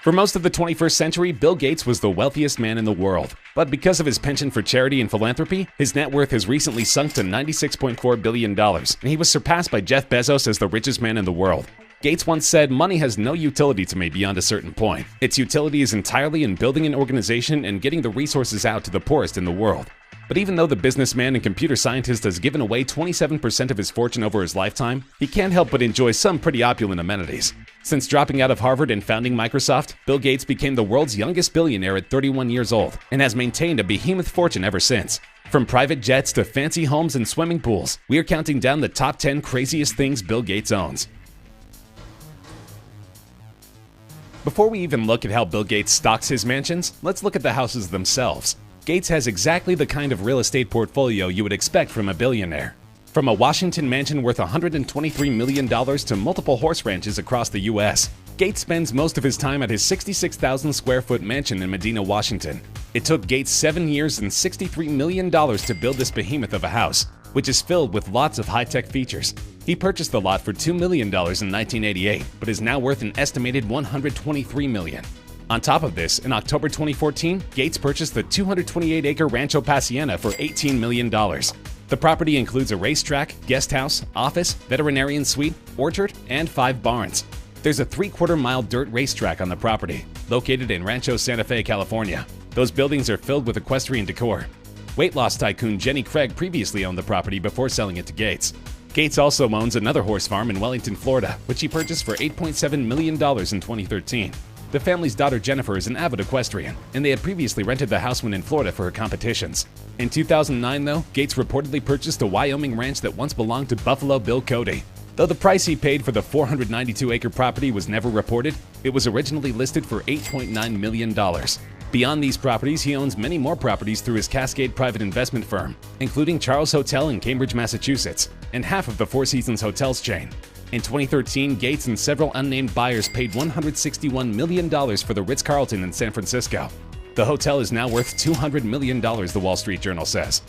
For most of the 21st century, Bill Gates was the wealthiest man in the world. But because of his penchant for charity and philanthropy, his net worth has recently sunk to $96.4 billion, and he was surpassed by Jeff Bezos as the richest man in the world. Gates once said, "Money has no utility to me beyond a certain point. Its utility is entirely in building an organization and getting the resources out to the poorest in the world." But even though the businessman and computer scientist has given away 27% of his fortune over his lifetime, he can't help but enjoy some pretty opulent amenities. Since dropping out of Harvard and founding Microsoft, Bill Gates became the world's youngest billionaire at 31 years old and has maintained a behemoth fortune ever since. From private jets to fancy homes and swimming pools, we are counting down the top 10 craziest things Bill Gates owns. Before we even look at how Bill Gates stocks his mansions, let's look at the houses themselves. Gates has exactly the kind of real estate portfolio you would expect from a billionaire. From a Washington mansion worth $123 million to multiple horse ranches across the US, Gates spends most of his time at his 66,000 square foot mansion in Medina, Washington. It took Gates 7 years and $63 million to build this behemoth of a house, which is filled with lots of high-tech features. He purchased the lot for $2 million in 1988, but is now worth an estimated $123 million. On top of this, in October 2014, Gates purchased the 228-acre Rancho Paciena for $18 million. The property includes a racetrack, guest house, office, veterinarian suite, orchard, and 5 barns. There's a 3/4-mile dirt racetrack on the property, located in Rancho Santa Fe, California. Those buildings are filled with equestrian decor. Weight loss tycoon Jenny Craig previously owned the property before selling it to Gates. Gates also owns another horse farm in Wellington, Florida, which he purchased for $8.7 million in 2013. The family's daughter Jennifer is an avid equestrian, and they had previously rented the house when in Florida for her competitions. In 2009, though, Gates reportedly purchased a Wyoming ranch that once belonged to Buffalo Bill Cody. Though the price he paid for the 492-acre property was never reported, it was originally listed for $8.9 million. Beyond these properties, he owns many more properties through his Cascade private investment firm, including Charles Hotel in Cambridge, Massachusetts, and half of the Four Seasons Hotels chain. In 2013, Gates and several unnamed buyers paid $161 million for the Ritz-Carlton in San Francisco. The hotel is now worth $200 million, the Wall Street Journal says.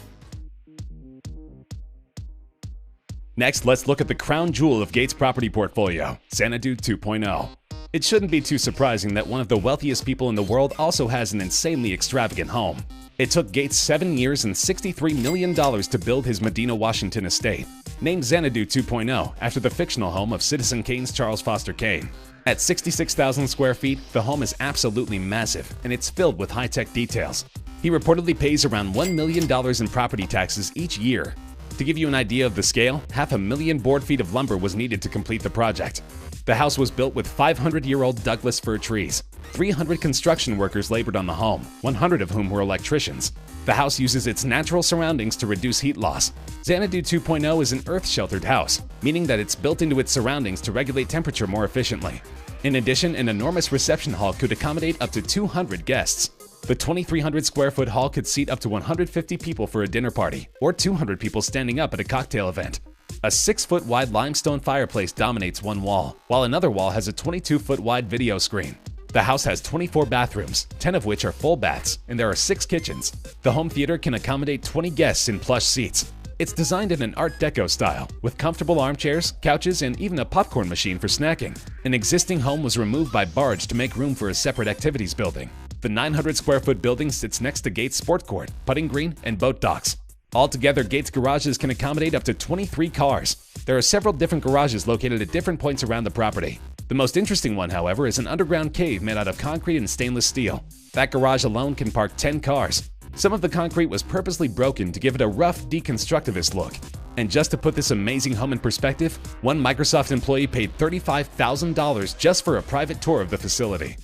Next, let's look at the crown jewel of Gates' property portfolio, Xanadu 2.0. It shouldn't be too surprising that one of the wealthiest people in the world also has an insanely extravagant home. It took Gates 7 years and $63 million to build his Medina, Washington estate, named Xanadu 2.0 after the fictional home of Citizen Kane's Charles Foster Kane. At 66,000 square feet, the home is absolutely massive, and it's filled with high-tech details. He reportedly pays around $1 million in property taxes each year. To give you an idea of the scale, 500,000 board feet of lumber was needed to complete the project. The house was built with 500-year-old Douglas fir trees. 300 construction workers labored on the home, 100 of whom were electricians. The house uses its natural surroundings to reduce heat loss. Xanadu 2.0 is an earth-sheltered house, meaning that it's built into its surroundings to regulate temperature more efficiently. In addition, an enormous reception hall could accommodate up to 200 guests. The 2,300 square foot hall could seat up to 150 people for a dinner party, or 200 people standing up at a cocktail event. A 6-foot wide limestone fireplace dominates one wall, while another wall has a 22-foot wide video screen. The house has 24 bathrooms, 10 of which are full baths, and there are 6 kitchens. The home theater can accommodate 20 guests in plush seats. It's designed in an Art Deco style, with comfortable armchairs, couches, and even a popcorn machine for snacking. An existing home was removed by barge to make room for a separate activities building. The 900 square foot building sits next to Gates' sport court, putting green, and boat docks. Altogether, Gates' garages can accommodate up to 23 cars. There are several different garages located at different points around the property. The most interesting one, however, is an underground cave made out of concrete and stainless steel. That garage alone can park 10 cars. Some of the concrete was purposely broken to give it a rough, deconstructivist look. And just to put this amazing home in perspective, one Microsoft employee paid $35,000 just for a private tour of the facility.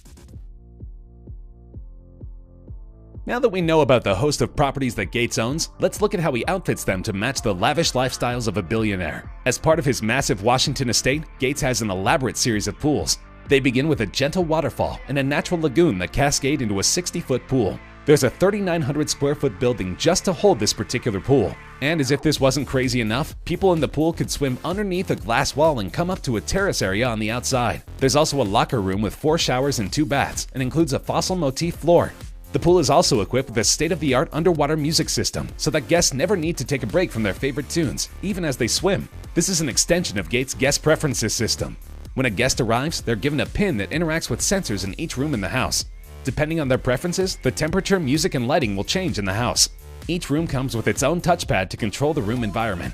Now that we know about the host of properties that Gates owns, let's look at how he outfits them to match the lavish lifestyles of a billionaire. As part of his massive Washington estate, Gates has an elaborate series of pools. They begin with a gentle waterfall and a natural lagoon that cascade into a 60-foot pool. There's a 3,900 square foot building just to hold this particular pool. And as if this wasn't crazy enough, people in the pool could swim underneath a glass wall and come up to a terrace area on the outside. There's also a locker room with 4 showers and 2 baths and includes a fossil motif floor. The pool is also equipped with a state-of-the-art underwater music system so that guests never need to take a break from their favorite tunes, even as they swim. This is an extension of Gates' guest preferences system. When a guest arrives, they're given a pin that interacts with sensors in each room in the house. Depending on their preferences, the temperature, music, and lighting will change in the house. Each room comes with its own touchpad to control the room environment.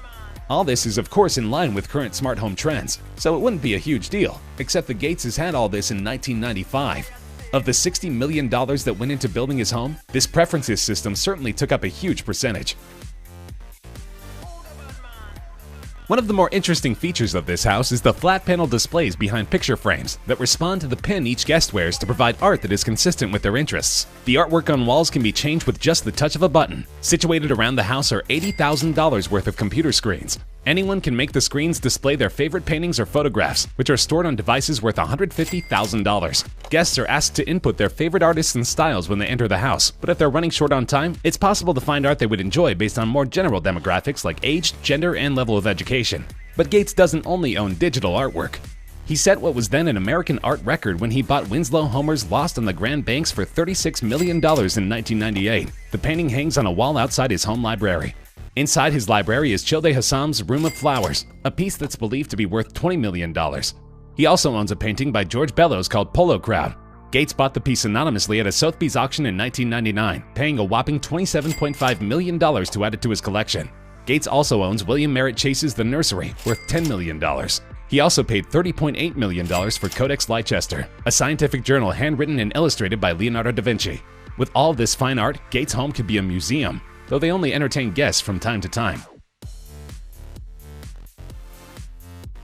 All this is of course in line with current smart home trends, so it wouldn't be a huge deal, except the Gates had all this in 1995. Of the $60 million that went into building his home, this preferences system certainly took up a huge percentage. One of the more interesting features of this house is the flat panel displays behind picture frames that respond to the pin each guest wears to provide art that is consistent with their interests. The artwork on walls can be changed with just the touch of a button. Situated around the house are $80,000 worth of computer screens. Anyone can make the screens display their favorite paintings or photographs, which are stored on devices worth $150,000. Guests are asked to input their favorite artists and styles when they enter the house, but if they're running short on time, it's possible to find art they would enjoy based on more general demographics like age, gender, and level of education. But Gates doesn't only own digital artwork. He set what was then an American art record when he bought Winslow Homer's Lost on the Grand Banks for $36 million in 1998. The painting hangs on a wall outside his home library. Inside his library is Childe Hassam's Room of Flowers, a piece that's believed to be worth $20 million. He also owns a painting by George Bellows called Polo Crowd. Gates bought the piece anonymously at a Sotheby's auction in 1999, paying a whopping $27.5 million to add it to his collection. Gates also owns William Merritt Chase's The Nursery, worth $10 million. He also paid $30.8 million for Codex Leicester, a scientific journal handwritten and illustrated by Leonardo da Vinci. With all this fine art, Gates' home could be a museum, though they only entertain guests from time to time.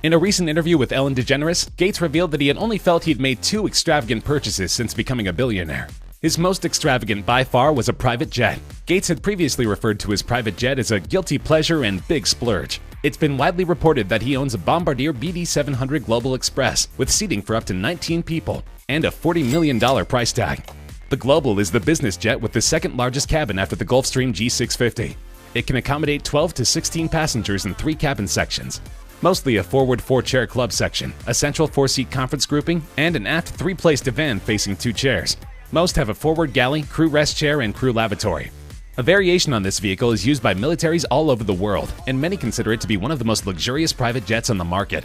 In a recent interview with Ellen DeGeneres, Gates revealed that he had only felt he'd made 2 extravagant purchases since becoming a billionaire. His most extravagant by far was a private jet. Gates had previously referred to his private jet as a guilty pleasure and big splurge. It's been widely reported that he owns a Bombardier BD700 Global Express with seating for up to 19 people and a $40 million price tag. The Global is the business jet with the second largest cabin after the Gulfstream G650. It can accommodate 12 to 16 passengers in 3 cabin sections, mostly a forward 4-chair club section, a central 4-seat conference grouping, and an aft 3-place divan facing 2 chairs. Most have a forward galley, crew rest chair, and crew lavatory. A variation on this vehicle is used by militaries all over the world, and many consider it to be one of the most luxurious private jets on the market.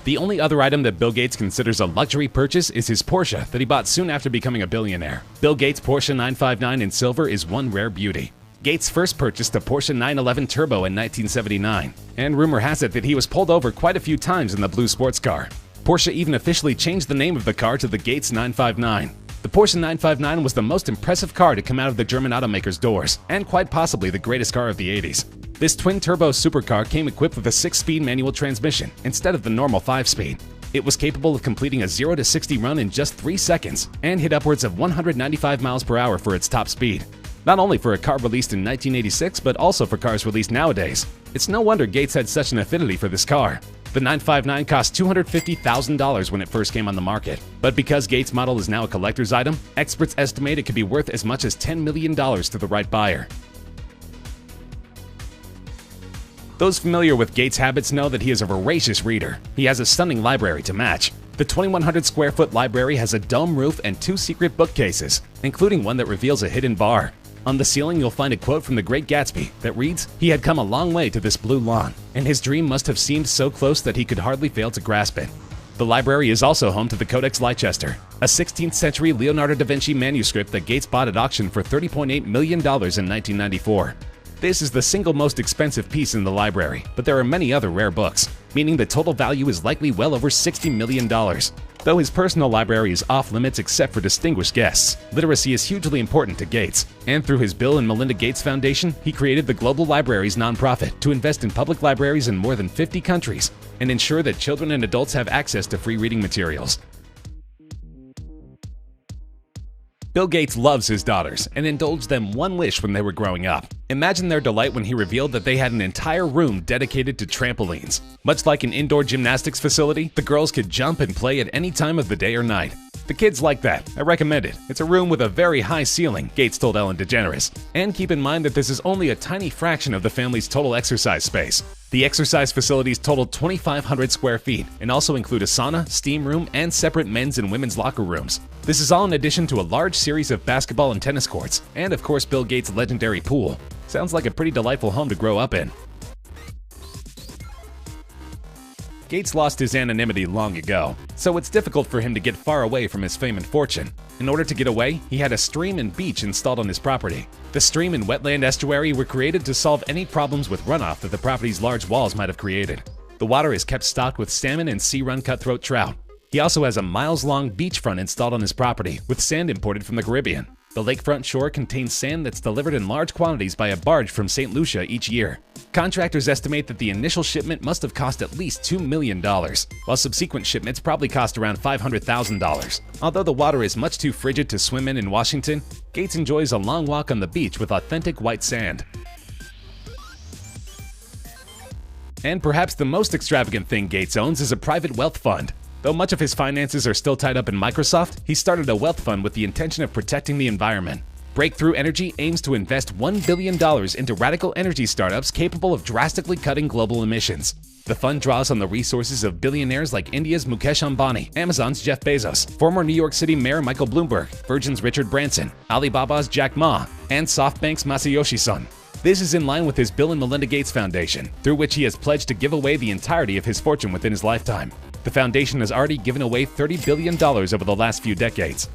The only other item that Bill Gates considers a luxury purchase is his Porsche that he bought soon after becoming a billionaire. Bill Gates' Porsche 959 in silver is one rare beauty. Gates first purchased a Porsche 911 Turbo in 1979, and rumor has it that he was pulled over quite a few times in the blue sports car. Porsche even officially changed the name of the car to the Gates 959. The Porsche 959 was the most impressive car to come out of the German automaker's doors, and quite possibly the greatest car of the 80s. This twin-turbo supercar came equipped with a 6-speed manual transmission instead of the normal 5-speed. It was capable of completing a 0 to 60 run in just 3 seconds and hit upwards of 195 miles per hour for its top speed. Not only for a car released in 1986, but also for cars released nowadays. It's no wonder Gates had such an affinity for this car. The 959 cost $250,000 when it first came on the market, but because Gates' model is now a collector's item, experts estimate it could be worth as much as $10 million to the right buyer. Those familiar with Gates' habits know that he is a voracious reader. He has a stunning library to match. The 2,100 square foot library has a dome roof and 2 secret bookcases, including one that reveals a hidden bar. On the ceiling, you'll find a quote from The Great Gatsby that reads, "He had come a long way to this blue lawn, and his dream must have seemed so close that he could hardly fail to grasp it." The library is also home to the Codex Leicester, a 16th century Leonardo da Vinci manuscript that Gates bought at auction for $30.8 million in 1994. This is the single most expensive piece in the library, but there are many other rare books, meaning the total value is likely well over $60 million. Though his personal library is off-limits except for distinguished guests, literacy is hugely important to Gates, and through his Bill and Melinda Gates Foundation, he created the Global Libraries nonprofit to invest in public libraries in more than 50 countries and ensure that children and adults have access to free reading materials. Bill Gates loves his daughters and indulged them one wish when they were growing up. Imagine their delight when he revealed that they had an entire room dedicated to trampolines. Much like an indoor gymnastics facility, the girls could jump and play at any time of the day or night. The kids like that. I recommend it. It's a room with a very high ceiling, Gates told Ellen DeGeneres. And keep in mind that this is only a tiny fraction of the family's total exercise space. The exercise facilities total 2,500 square feet and also include a sauna, steam room, and separate men's and women's locker rooms. This is all in addition to a large series of basketball and tennis courts, and of course Bill Gates' legendary pool. Sounds like a pretty delightful home to grow up in. Gates lost his anonymity long ago, so it's difficult for him to get far away from his fame and fortune. In order to get away, he had a stream and beach installed on his property. The stream and wetland estuary were created to solve any problems with runoff that the property's large walls might have created. The water is kept stocked with salmon and sea-run cutthroat trout. He also has a miles-long beachfront installed on his property, with sand imported from the Caribbean. The lakefront shore contains sand that's delivered in large quantities by a barge from St. Lucia each year. Contractors estimate that the initial shipment must have cost at least $2 million, while subsequent shipments probably cost around $500,000. Although the water is much too frigid to swim in Washington, Gates enjoys a long walk on the beach with authentic white sand. And perhaps the most extravagant thing Gates owns is a private wealth fund. Though much of his finances are still tied up in Microsoft, he started a wealth fund with the intention of protecting the environment. Breakthrough Energy aims to invest $1 billion into radical energy startups capable of drastically cutting global emissions. The fund draws on the resources of billionaires like India's Mukesh Ambani, Amazon's Jeff Bezos, former New York City Mayor Michael Bloomberg, Virgin's Richard Branson, Alibaba's Jack Ma, and SoftBank's Masayoshi Son. This is in line with his Bill and Melinda Gates Foundation, through which he has pledged to give away the entirety of his fortune within his lifetime. The foundation has already given away $30 billion over the last few decades.